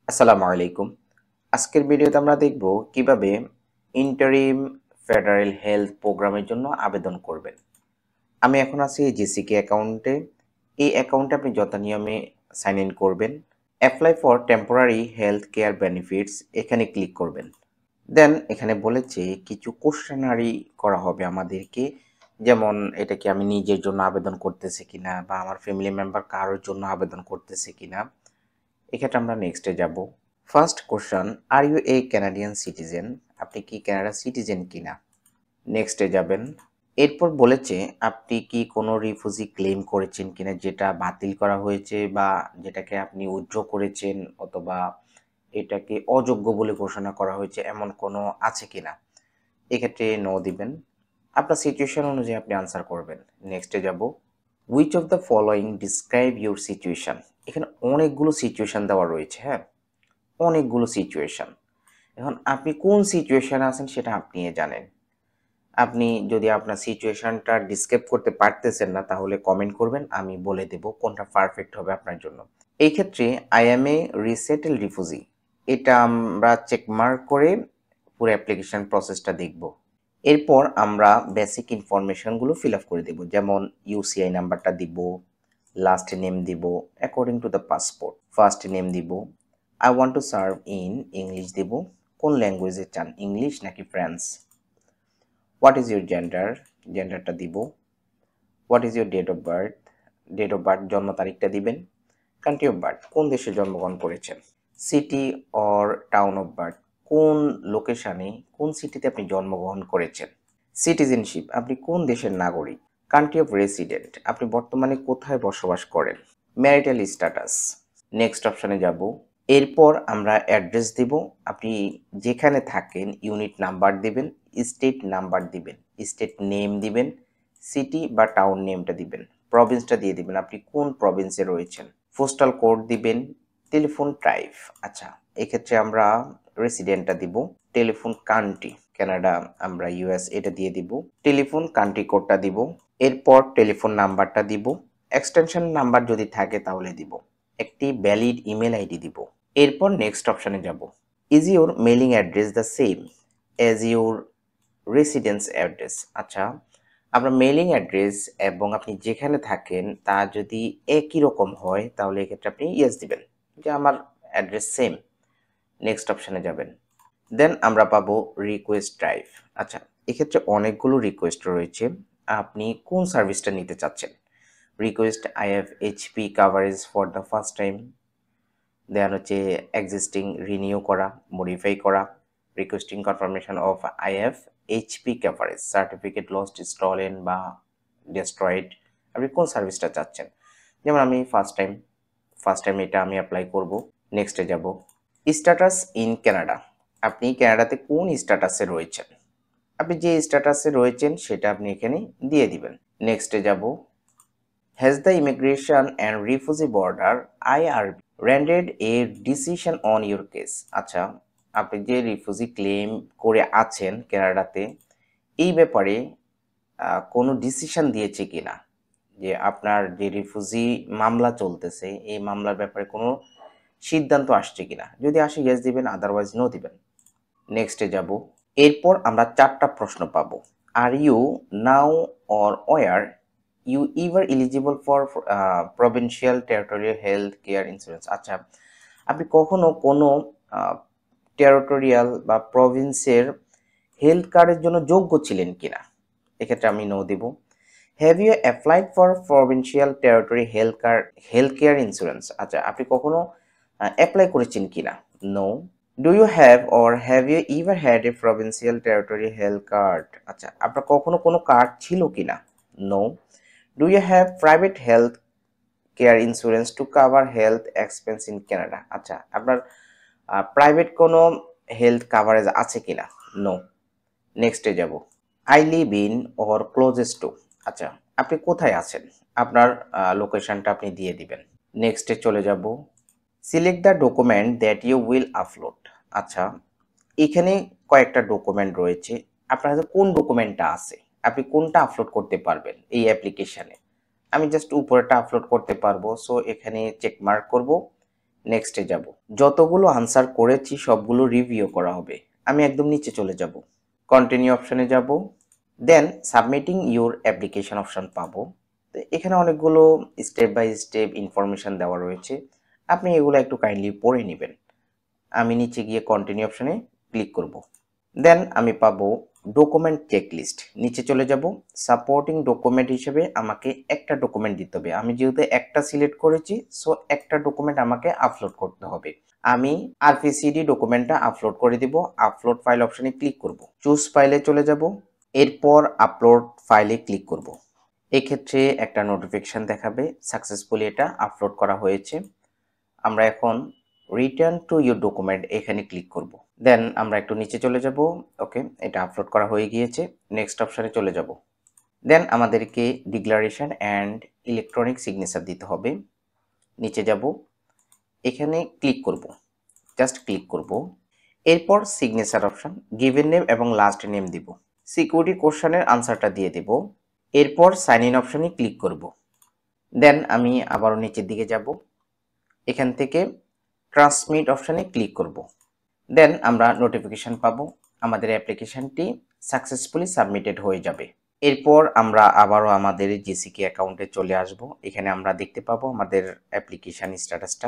আসসালামু আলাইকুম। আজকের ভিডিওতে আমরা দেখব কিভাবে ইন্টারিম ফেডারেল হেলথ প্রোগ্রামের জন্য আবেদন করবেন। আমি এখন আছি জিসিকে অ্যাকাউন্টে। এই অ্যাকাউন্টে আপনি যথানিয়মে সাইন ইন করবেন। Apply for temporary health care benefits এখানে ক্লিক করবেন। দেন এখানে বলেছে কিছু কোশ্চেনারি করা হবে আমাদেরকে, যেমন এটা কি আমি নিজের জন্য আবেদন করতেছি কিনা বা আমার ফ্যামিলি মেম্বার কারোর জন্য আবেদন করতেছি কিনা। এক্ষেত্রে আমরা নেক্সটে যাব। First question, are you a Canadian citizen? আপনি কি কানাডা সিটিজেন কিনা? নেক্সটে যাবেন। এরপর বলেছে আপনি কি কোনো রিফিউজি ক্লেম করেছেন কিনা, যেটা বাতিল করা হয়েছে বা যেটাকে আপনি উইথড্র করেছেন, অথবা এটাকে অযোগ্য বলে ঘোষণা করা হয়েছে, এমন কোনো আছে কিনা। এক্ষেত্রে নো দিবেন। আপনার সিচুয়েশন অনুযায়ী আপনি আনসার করবেন। নেক্সটে যাব। Which of the following describe your situation? এখানে অনেকগুলো সিচুয়েশন দেওয়া রয়েছে, হ্যাঁ, অনেকগুলো সিচুয়েশন। এখন আপনি কোন সিচুয়েশনে আছেন সেটা আপনি জানেন। আপনি যদি আপনার সিচুয়েশনটা ডিসক্রাইব করতে পারতেছেন না, তাহলে কমেন্ট করবেন, আমি বলে দেব কোনটা পারফেক্ট হবে আপনার জন্য। এই ক্ষেত্রে আই এম এ রিসেটেল রিফিউজি, এটা আমরা চেক মার্ক করে পুরো অ্যাপ্লিকেশন প্রসেসটা দেখব। এরপর আমরা বেসিক ইনফরমেশনগুলো ফিল আপ করে দেব, যেমন ইউসিআই নাম্বারটা দিব, লাস্ট নেম দিব according to the passport, first name দিব, I want to serve in English দিব, কোন ল্যাঙ্গুয়েজে চান, ইংলিশ নাকি France. What is your gender, জেন্ডারটা দিব। What is your date of birth, date of birth জন্ম তারিখটা দিবেন। কান্ট্রি অফ বার্থ, কোন দেশে জন্মগ্রহণ করেছেন। City or town of birth, কোন লোকেশানে, কোন সিটিতে আপনি জন্মগ্রহণ করেছেন। সিটিজেনশিপ, আপনি কোন দেশের নাগরিক। কান্ট্রি অফ রেসিডেন্ট, আপনি বর্তমানে কোথায় বসবাস করেন। Marital status. নেক্সট অপশানে যাব। এরপর আমরা অ্যাড্রেস দিব, আপনি যেখানে থাকেন ইউনিট নাম্বার দিবেন, স্টেট নাম্বার দিবেন, স্টেট নেম দিবেন, সিটি বা টাউন নেমটা দিবেন, প্রভিন্সটা দিয়ে দিবেন, আপনি কোন প্রভিন্সে রয়েছেন। পোস্টাল কোড দিবেন, টেলিফোন টাইপ, আচ্ছা এক্ষেত্রে আমরা রেসিডেন্টটা দিব, টেলিফোন কান্ট্রি, কানাডা আমরা ইউএস এটা দিয়ে দিব, টেলিফোন কান্ট্রি কোডটা দিব, এরপর টেলিফোন নাম্বারটা দিব, এক্সটেনশন নাম্বার যদি থাকে তাহলে দিব, একটি ভ্যালিড ইমেল আইডি দিব। এরপর নেক্সট অপশানে যাব। Is your mailing address the same as your residence address? আচ্ছা, আপনার মেলিং অ্যাড্রেস এবং আপনি যেখানে থাকেন তা যদি একই রকম হয় তাহলে এক্ষেত্রে আপনি ইয়েস দিবেন, যে আমার অ্যাড্রেস সেম। নেক্সট অপশানে যাবেন। দেন আমরা পাবো রিকোয়েস্ট ড্রাইভ। আচ্ছা, এক্ষেত্রে অনেকগুলো রিকোয়েস্ট রয়েছে, আপনি কোন সার্ভিসটা নিতে চাচ্ছেন। Request IF HP coverage for the first time, then হচ্ছে এক্সিস্টিং রিনিউ করা, মডিফাই করা, requesting confirmation of IF HP coverage, certificate lost, stolen বা ডেস্ট্রয়েড, আপনি কোন সার্ভিসটা চাচ্ছেন। যেমন আমি ফার্স্ট টাইম এটা আমি অ্যাপ্লাই করব। নেক্সটে যাব। স্ট্যাটাস ইন কানাডা, আপনি কানাডাতে কোন স্ট্যাটাসে রয়েছেন, আপনি যে স্ট্যাটাসে রয়েছেন সেটা আপনি এখানে দিয়ে দিবেন। নেক্সটে যাব। Has the immigration and refugee border IRB rendered a decision on your case? আচ্ছা, আপনি যে রিফিউজি ক্লেম করে আছেন কানাডাতে, এই ব্যাপারে কোনো ডিসিশন দিয়েছে কিনা, যে আপনার যে রিফিউজি মামলা চলতেছে এই মামলার ব্যাপারে কোনো সিদ্ধান্ত আসছে কিনা, যদি আসে ইয়েস দিবেন, আদারওয়াইজ নো দিবেন। নেক্সটে যাব। এরপর আমরা 4টা প্রশ্ন পাবো। Are you now or were you ever eligible for provincial territorial health care insurance? আচ্ছা, আপনি কখনো কোনো টেরিটোরিয়াল বা প্রভিন্সের হেলথ কার্ডের জন্য যোগ্য ছিলেন কিনা, এক্ষেত্রে আমি নো দেব। Have you applied for provincial territory health care insurance? আচ্ছা, আপনি কখনো অ্যাপ্লাই করেছেন কিনা, no. Do you have or have you ever had a provincial territory health card? আচ্ছা, আপনার কখনো কোনো কার্ড ছিল কিনা, no. Do you have private health care insurance to cover health expense in Canada? আচ্ছা, আপনার প্রাইভেট কোনো হেলথ কাভারেজ আছে কিনা, নো। নেক্সটে যাব। I live in or closest to, আচ্ছা আপনি কোথায় আছেন, আপনার লোকেশনটা আপনি দিয়ে দিবেন। নেক্সটে চলে যাব। Select the document that you will upload. আচ্ছা, এখানে কয়েকটা ডকুমেন্ট রয়েছে, আপনার কাছে কোন ডকুমেন্টটা আছে, আপনি কোনটা আপলোড করতে পারবেন এই অ্যাপ্লিকেশানে। আমি জাস্ট উপরেটা আপলোড করতে পারবো, সো এখানে চেক মার্ক করব। নেক্সটে যাব। যতগুলো আনসার করেছি সবগুলো রিভিউ করা হবে। আমি একদম নিচে চলে যাব, কন্টিনিউ অপশানে যাব, দেন সাবমিটিং ইউর অ্যাপ্লিকেশন অপশান পাবো। তো এখানে অনেকগুলো স্টেপ বাই স্টেপ ইনফরমেশান দেওয়া রয়েছে, আপনি এগুলো একটু কাইন্ডলি পড়ে নেবেন। আমি নিচে গিয়ে কন্টিনিউ অপশানে ক্লিক করব। দেন আমি পাবো ডকুমেন্ট চেকলিস্ট, নিচে চলে যাব। সাপোর্টিং ডকুমেন্ট হিসেবে আমাকে একটা ডকুমেন্ট দিতে হবে। আমি যেহেতু একটা সিলেক্ট করেছি, সো একটা ডকুমেন্ট আমাকে আপলোড করতে হবে। আমি আরপিসিডি ডকুমেন্টটা আপলোড করে দিব। আপলোড ফাইল অপশানে ক্লিক করব, চুজ ফাইলে চলে যাব, এরপর আপলোড ফাইলে ক্লিক করব। এক্ষেত্রে একটা নোটিফিকেশন দেখাবে সাকসেসফুলি এটা আপলোড করা হয়েছে। আমরা এখন রিটার্ন টু ইউর ডকুমেন্ট এখানে ক্লিক করব। দেন আমরা একটু নিচে চলে যাব। ওকে, এটা আপলোড করা হয়ে গিয়েছে। নেক্সট অপশানে চলে যাব। দেন আমাদেরকে ডিক্লারেশন অ্যান্ড ইলেকট্রনিক সিগনেচার দিতে হবে। নিচে যাব, এখানে ক্লিক করব, জাস্ট ক্লিক করব। এরপর সিগনেচার অপশান, গিভেন নেম এবং লাস্ট নেম দিব। সিকিউরিটি কোশ্চেনের আনসারটা দিয়ে দেব। এরপর সাইন ইন অপশানে ক্লিক করব। দেন আমি আবারও নিচের দিকে যাব, এখান থেকে ট্রান্সমিট অপশানে ক্লিক করব। দেন আমরা নোটিফিকেশন পাবো, আমাদের অ্যাপ্লিকেশনটি সাকসেসফুলি সাবমিটেড হয়ে যাবে। এরপর আমরা আবারও আমাদের জিসিকে অ্যাকাউন্টে চলে আসব। এখানে আমরা দেখতে পাবো আমাদের অ্যাপ্লিকেশন স্ট্যাটাসটা।